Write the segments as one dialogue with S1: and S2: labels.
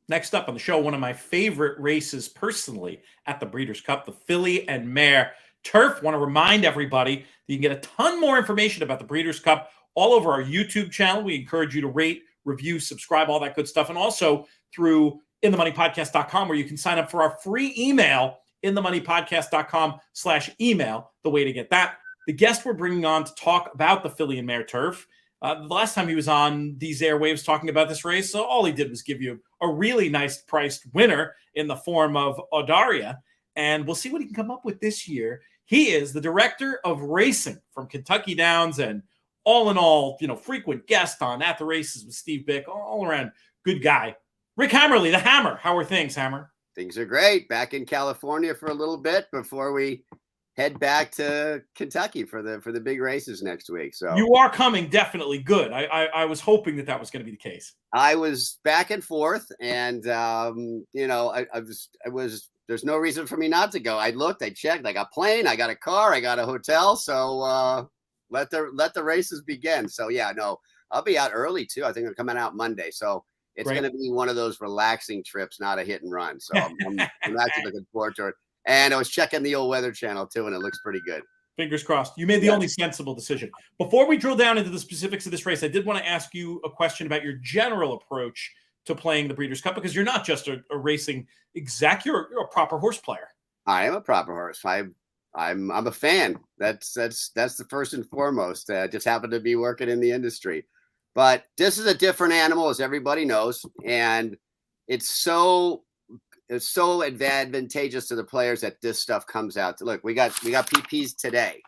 S1: Next up on the show, one of my favorite races personally at the Breeders' Cup, the Filly and Mare Turf. Want to remind everybody that you can get a ton more information about the Breeders' Cup all over our YouTube channel. We encourage you to rate, review, subscribe, all that good stuff. And also through inthemoneypodcast.com, where you can sign up for our free email, inthemoneypodcast.com/email, the way to get that. The guest we're bringing on to talk about the Filly and Mare Turf, the last time he was on these airwaves talking about this race, so all he did was give you a really nice priced winner in the form of Odaria, and we'll see what he can come up with this year. He is the director of racing from Kentucky Downs, and all in all, frequent guest on At the Races with Steve Bick, all around good guy. Rick Hammerle, the Hammer. How are things, Hammer?
S2: Things are great. Back in California for a little bit before we head back to Kentucky for the big races next week. So
S1: you are coming definitely good. I was hoping that was going to be the case.
S2: I was back and forth, and I was. There's no reason for me not to go. I looked, I checked, I got plane, I got a car, I got a hotel. So let the races begin. So yeah, no, I'll be out early too. I think I'm coming out Monday. So it's going to be one of those relaxing trips, not a hit and run. So I'm actually looking forward to it. And I was checking the old Weather Channel too, and it looks pretty good.
S1: Fingers crossed. You made the only sensible decision. Before we drill down into the specifics of this race, I did want to ask you a question about your general approach to playing the Breeders' Cup, because you're not just a racing exec, you're a proper horse player.
S2: I am a proper horse. I'm a fan. That's the first and foremost. Just happened to be working in the industry. But this is a different animal, as everybody knows, and it's so advantageous to the players that this stuff comes out. Look, we got PPs today,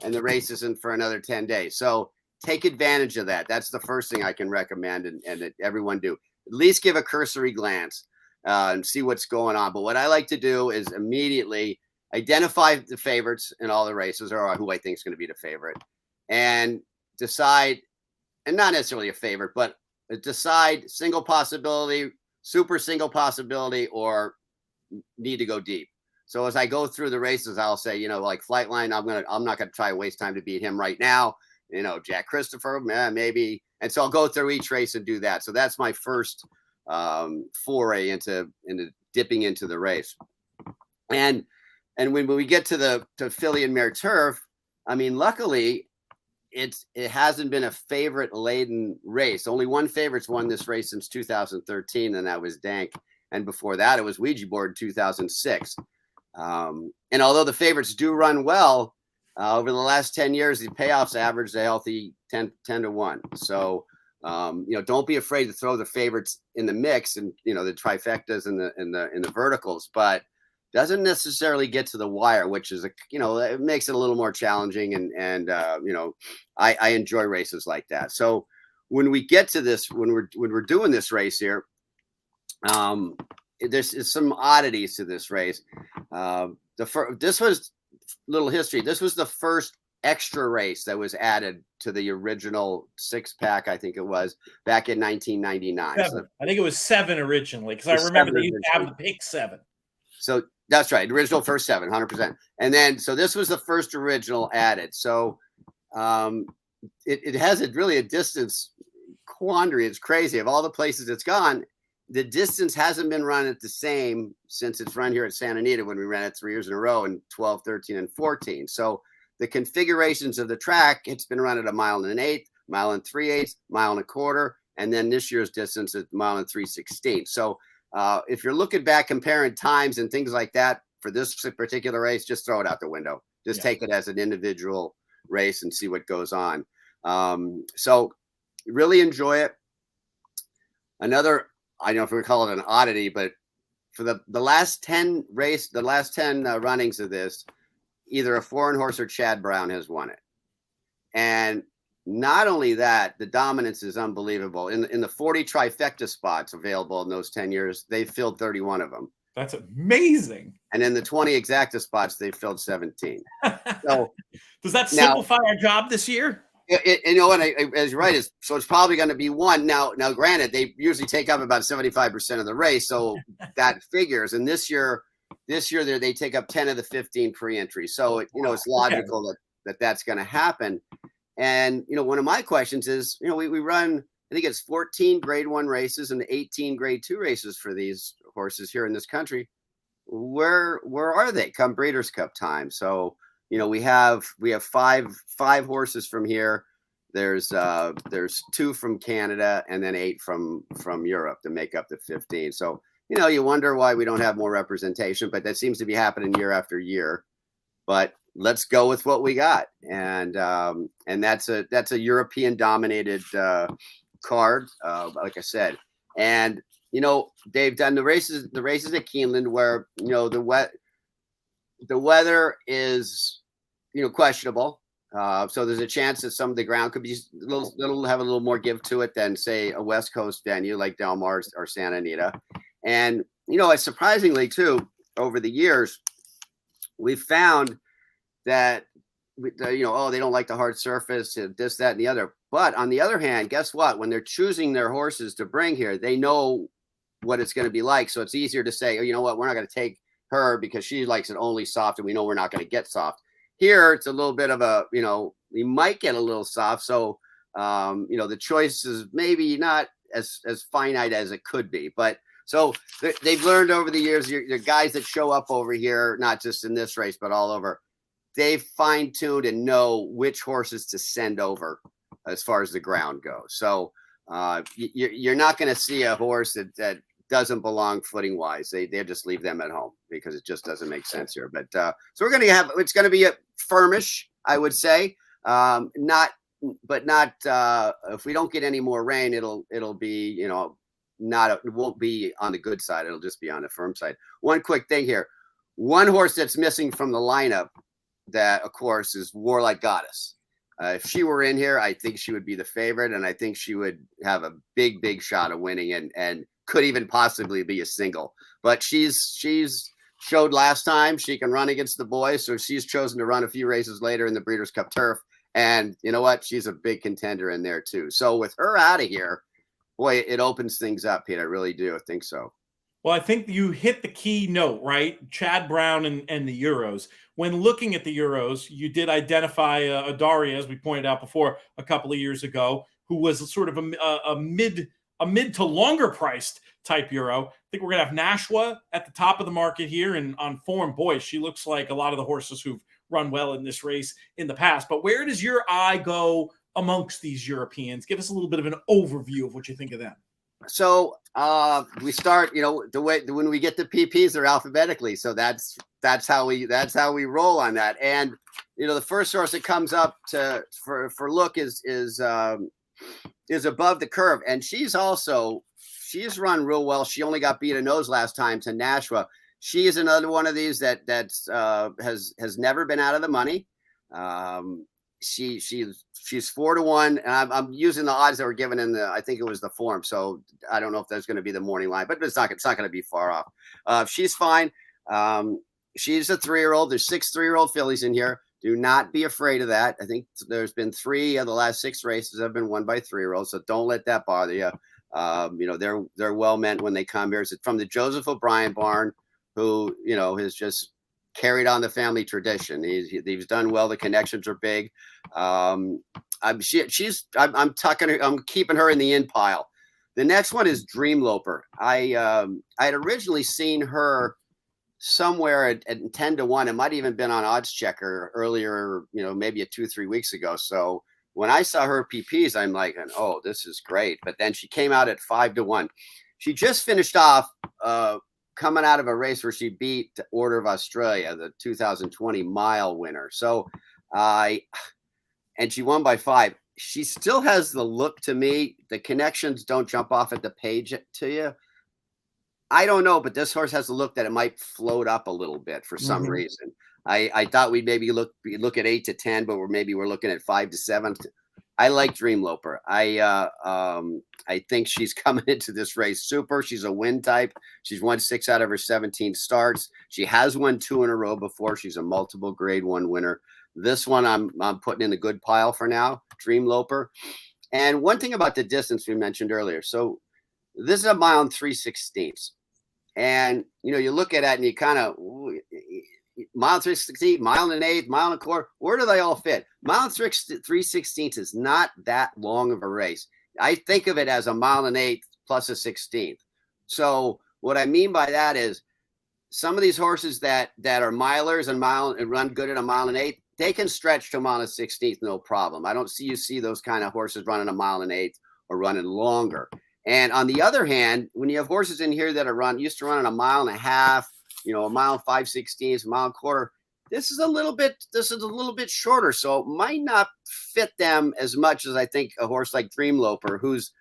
S2: and the race isn't for another 10 days. So take advantage of that. That's the first thing I can recommend, and that everyone do. At least give a cursory glance and see what's going on. But what I like to do is immediately identify the favorites in all the races, or who I think is going to be the favorite, and decide, and not necessarily a favorite, but decide single possibility, super single possibility, or need to go deep. So as I go through the races, I'll say, like Flightline, I'm not going to try to waste time to beat him right now. Jack Christopher, maybe. And so I'll go through each race and do that. So that's my first foray into dipping into the race. And when we get to Filly and Mare Turf, I mean, luckily it hasn't been a favorite laden race. Only one favorite's won this race since 2013, and that was Dank. And before that, it was Ouija Board 2006. And although the favorites do run well, over the last 10 years, the payoffs averaged a healthy 10 to 1. So, don't be afraid to throw the favorites in the mix, and the trifectas and the verticals, but doesn't necessarily get to the wire, which is it makes it a little more challenging. And I enjoy races like that. So when we get to this, when we're doing this race here, there's some oddities to this race. This was little history. This was the first extra race that was added to the original 6-pack, I think it was, back in 1999.
S1: So, I think it was 7 originally, because I remember they used to have the pick 7.
S2: So that's right, original first 7, 100%. And then, so this was the first original added. So it has really a distance quandary. It's crazy. Of all the places it's gone, the distance hasn't been run at the same since it's run here at Santa Anita, when we ran it 3 years in a row in 12, 13, and 14. So the configurations of the track, it's been run at 1 1/8 miles, 1 3/8 miles, 1 1/4, and then this year's distance is 1 3/16. So if you're looking back, comparing times and things like that for this particular race, just throw it out the window. Just take it as an individual race and see what goes on. So really enjoy it. Another, I don't know if we call it an oddity, but for the last 10 runnings of this, either a foreign horse or Chad Brown has won it. And not only that, the dominance is unbelievable. In the 40 trifecta spots available in those 10 years, they've filled 31 of them.
S1: That's amazing.
S2: And in the 20 exacta spots, they've filled 17. So
S1: does that simplify our job this year?
S2: As you're right, so it's probably going to be one. Now, granted, they usually take up about 75% of the race, so that figures. And this year they take up 10 of the 15 pre-entries. So it's logical that that's going to happen. And one of my questions is, we run I think it's 14 grade 1 races and 18 grade 2 races for these horses here in this country. Where are they come Breeders' Cup time? So, we have five horses from here. There's 2 from Canada and then 8 from Europe to make up the 15. So, you wonder why we don't have more representation, but that seems to be happening year after year. But let's go with what we got, and that's a European dominated card, like I said. And they've done the races at Keeneland where the weather is questionable. So there's a chance that some of the ground could be have a little more give to it than, say, a West Coast venue like Del Mar or Santa Anita. And surprisingly too, over the years, we've found that they don't like the hard surface, this, that, and the other. But on the other hand, guess what? When they're choosing their horses to bring here, they know what it's going to be like. So it's easier to say, oh, you know what, we're not going to take her because she likes it only soft, and we know we're not going to get soft. Here, it's a little bit of a, we might get a little soft. So, the choice is maybe not as finite as it could be. But so they've learned over the years, the guys that show up over here, not just in this race, but all over, they've fine-tuned and know which horses to send over as far as the ground goes. So you're not going to see a horse that doesn't belong footing wise. They just leave them at home because it just doesn't make sense here. But so we're going to it's going to be a firmish, I would say. Not if we don't get any more rain, it'll be, it won't be on the good side. It'll just be on the firm side. One quick thing here. One horse that's missing from the lineup that, of course, is Warlike Goddess. If she were in here, I think she would be the favorite, and I think she would have a big shot of winning and could even possibly be a single. But she's showed last time she can run against the boys, so she's chosen to run a few races later in the Breeders' Cup Turf. And you know what? She's a big contender in there too. So with her out of here, boy, it opens things up, Pete. I really do. I think so.
S1: Well, I think you hit the key note, right? Chad Brown and the Euros. When looking at the Euros, you did identify a Daria, as we pointed out before, a couple of years ago, who was sort of a mid to longer priced type Euro. I think we're going to have Nashwa at the top of the market here, and on form, boy, she looks like a lot of the horses who've run well in this race in the past. But where does your eye go amongst these Europeans? Give us a little bit of an overview of what you think of them.
S2: So we start, the way when we get the PPs, they're alphabetically. So that's how we roll on that. And the first horse that comes up for look is above the curve, and she's run real well. She only got beat a nose last time to Nashwa. She is another one of these that has never been out of the money. She's 4-1, and I'm using the odds that were given in I think it was the form. So I don't know if that's going to be the morning line, but it's not going to be far off. She's fine. She's a 3-year-old. There's 6 3-year-old fillies in here. Do not be afraid of that. I think there's been 3 of the last 6 races have been won by 3-year-olds. So don't let that bother you. They're well meant when they come here. It's from the Joseph O'Brien barn, who has just carried on the family tradition. He's done well. The connections are big. I'm keeping her in the in pile. The next one is Dreamloper. I had originally seen her somewhere at 10-1. It might have even been on Odds Checker earlier, maybe 2-3 weeks ago. So when I saw her PPs, I'm like, oh, this is great. But then she came out at 5-1. She just finished off coming out of a race where she beat Order of Australia, the 2020 mile winner. So and she won by 5. She still has the look to me. The connections don't jump off at the page to you. I don't know, but this horse has the look that it might float up a little bit for some reason. I thought we'd maybe look at 8-10, but we're looking at 5-7. I like Dreamloper. I think she's coming into this race super. She's a win type. She's won 6 out of her 17 starts. She has won 2 in a row before. She's a multiple grade 1 winner. This one I'm putting in the good pile for now, Dreamloper. And one thing about the distance we mentioned earlier. So this is a mile and 3/16. And you look at it and you kind of mile 3/16, mile and 1/8, mile and 1/4. Where do they all fit? Mile 3/16 is not that long of a race. I think of it as a 1.125 plus a 16th. So what I mean by that is some of these horses that are milers and run good at a 1.125, they can stretch to a 1.16, no problem. I don't see those kind of horses running a 1.125 or running longer. And on the other hand, when you have horses in here that are used to running a 1.5 miles, a 1.5/16, 1.25 miles, this is a little bit shorter. So it might not fit them as much as I think a horse like Dreamloper, who's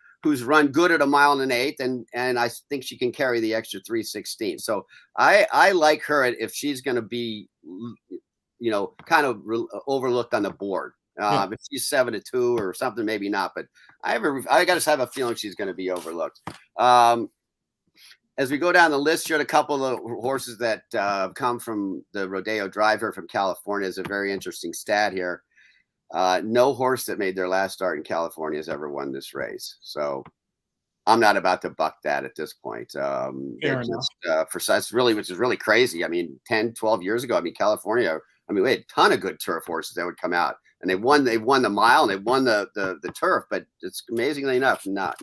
S2: run good at a 1.125 and I think she can carry the extra 3/16. So I like her if she's going to be, kind of overlooked on the board. If she's 7-2 or something, maybe not, but I got to have a feeling she's going to be overlooked. As we go down the list here, a couple of horses that come from the Rodeo Driver from California is a very interesting stat here. No horse that made their last start in California has ever won this race. So I'm not about to buck that at this point. Which is really crazy. I mean, 10, 12 years ago, California, we had a ton of good turf horses that would come out, and they won the mile and they won the turf, but it's amazingly enough, not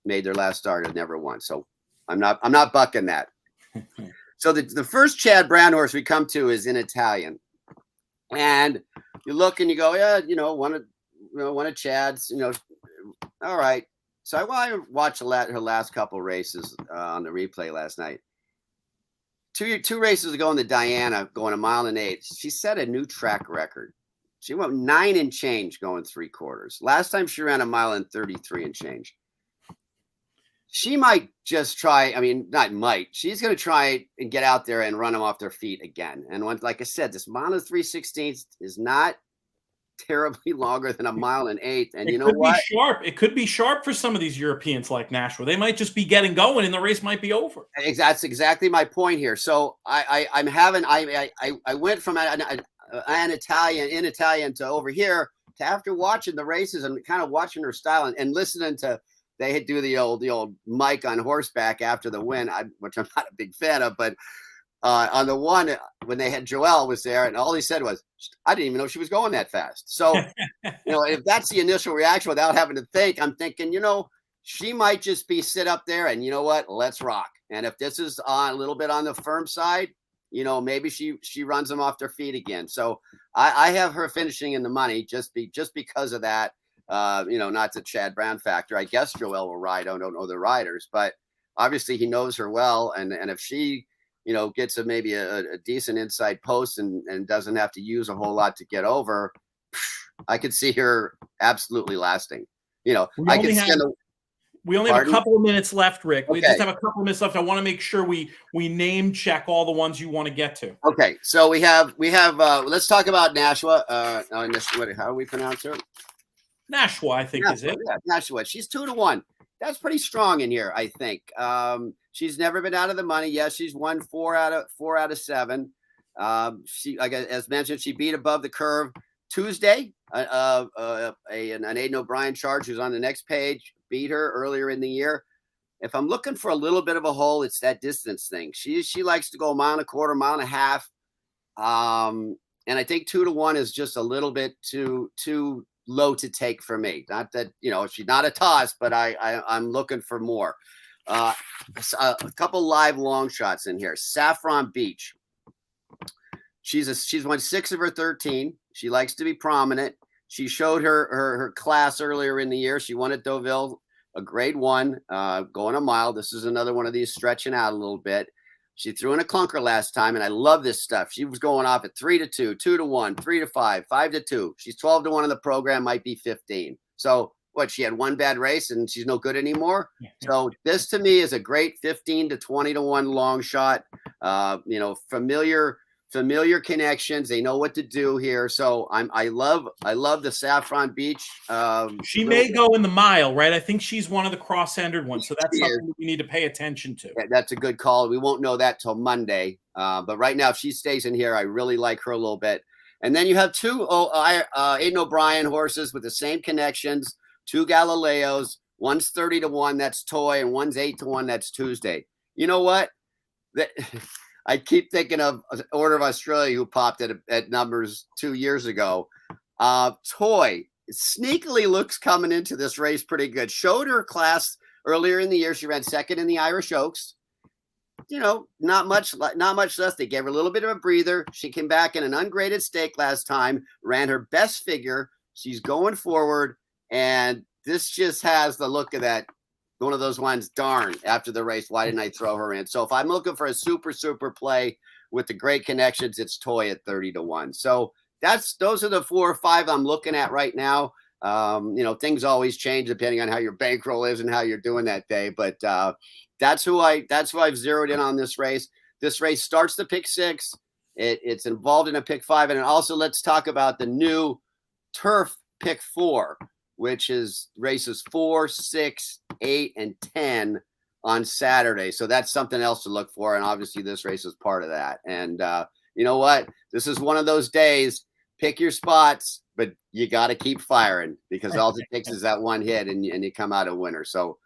S2: made their last start and never won. So I'm not bucking that. So the first Chad Brown horse we come to is in Italian. And you look and you go, yeah, one of Chad's, all right. So I watched her last couple races on the replay last night. Two races ago in the Diana, going a 1.125, she set a new track record. She went 9 and change going 3/4. Last time she ran a 1.33 and change. She might just try. She's going to try and get out there and run them off their feet again. And like I said, this 1.3/16 is not terribly longer than a 1.125. And you know what?
S1: It could be sharp for some of these Europeans like Nashwa. They might just be getting going and the race might be over.
S2: That's exactly my point here. So I went from an Italian to over here to after watching the races and kind of watching her style and listening to. They do the old Mike on horseback after the win, which I'm not a big fan of. But on the one when they had Joel was there, and all he said was, "I didn't even know she was going that fast." So, if that's the initial reaction without having to think, I'm thinking, she might just be sit up there and let's rock. And if this is a little bit on the firm side, maybe she runs them off their feet again. So I have her finishing in the money just because of that. Not the Chad Brown factor. I guess Joel will ride. I don't know the riders, but obviously he knows her well. And if she, gets maybe a decent inside post and doesn't have to use a whole lot to get over, I could see her absolutely lasting. We only
S1: have a couple of minutes left, Rick. We just have a couple of minutes left. I want to make sure we name check all the ones you want to get to.
S2: Okay. So we have let's talk about Nashwa. How do we pronounce her?
S1: Nashwa, I think, is it?
S2: Yeah, Nashwa. She's 2-1. That's pretty strong in here, I think. She's never been out of the money. Yes, she's won 4 out of 7. She, as mentioned, she beat above the curve Tuesday. An Aidan O'Brien charge, who's on the next page, beat her earlier in the year. If I'm looking for a little bit of a hole, it's that distance thing. She likes to go 1.25 miles, 1.5 miles. And I think 2-1 is just a little bit too low to take for me. Not that she's not a toss, but I'm looking for more. A couple live long shots in here. Saffron Beach. She's won 6 of her 13. She likes to be prominent. She showed her class earlier in the year. She won at Deauville, a grade 1, going a mile. This is another one of these stretching out a little bit. She threw in a clunker last time, and I love this stuff. She was going off at 3-2, 2-1, 3-5, 5-2. She's 12-1 in the program, might be 15. So she had one bad race and she's no good anymore. So this to me is a great 15 to 20-1 long shot. Familiar connections. They know what to do here. So I love the Saffron Beach.
S1: She may go in the mile, right? I think she's one of the cross-entered ones. So that's something we need to pay attention to.
S2: Yeah, that's a good call. We won't know that till Monday. But right now, if she stays in here, I really like her a little bit. And then you have 2 Aidan O'Brien horses with the same connections, 2 Galileos. One's 30-1, that's Toy, and one's 8-1, that's Tuesday. You know what? I keep thinking of Order of Australia, who popped at numbers 2 years ago. Toy sneakily looks coming into this race pretty good. Showed her class earlier in the year. She ran second in the Irish Oaks. You know, not much less. They gave her a little bit of a breather. She came back in an ungraded stake last time, ran her best figure. She's going forward, and this just has the look of that. One of those ones, darn, after the race, why didn't I throw her in? So if I'm looking for a super play with the great connections, it's Toy at 30-1. So those are the 4 or 5 I'm looking at right now. You know, things always change depending on how your bankroll is and how you're doing that day. But that's who I've zeroed in on this race. This race starts the pick 6. It's involved in a pick 5. And also let's talk about the new turf pick 4, which is races 4, 6, 8, and 10 on Saturday. So that's something else to look for. And obviously this race is part of that. And you know what? This is one of those days. Pick your spots, but you got to keep firing because all it takes is that one hit and you come out a winner. So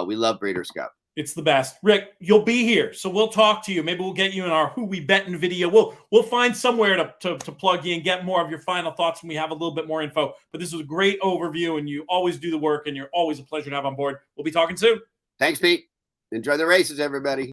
S2: we love Breeders' Cup.
S1: It's the best. Rick, you'll be here, so we'll talk to you. Maybe we'll get you in our Who We Bettin' video. We'll find somewhere to plug you and get more of your final thoughts when we have a little bit more info. But this was a great overview, and you always do the work, and you're always a pleasure to have on board. We'll be talking soon.
S2: Thanks, Pete. Enjoy the races, everybody.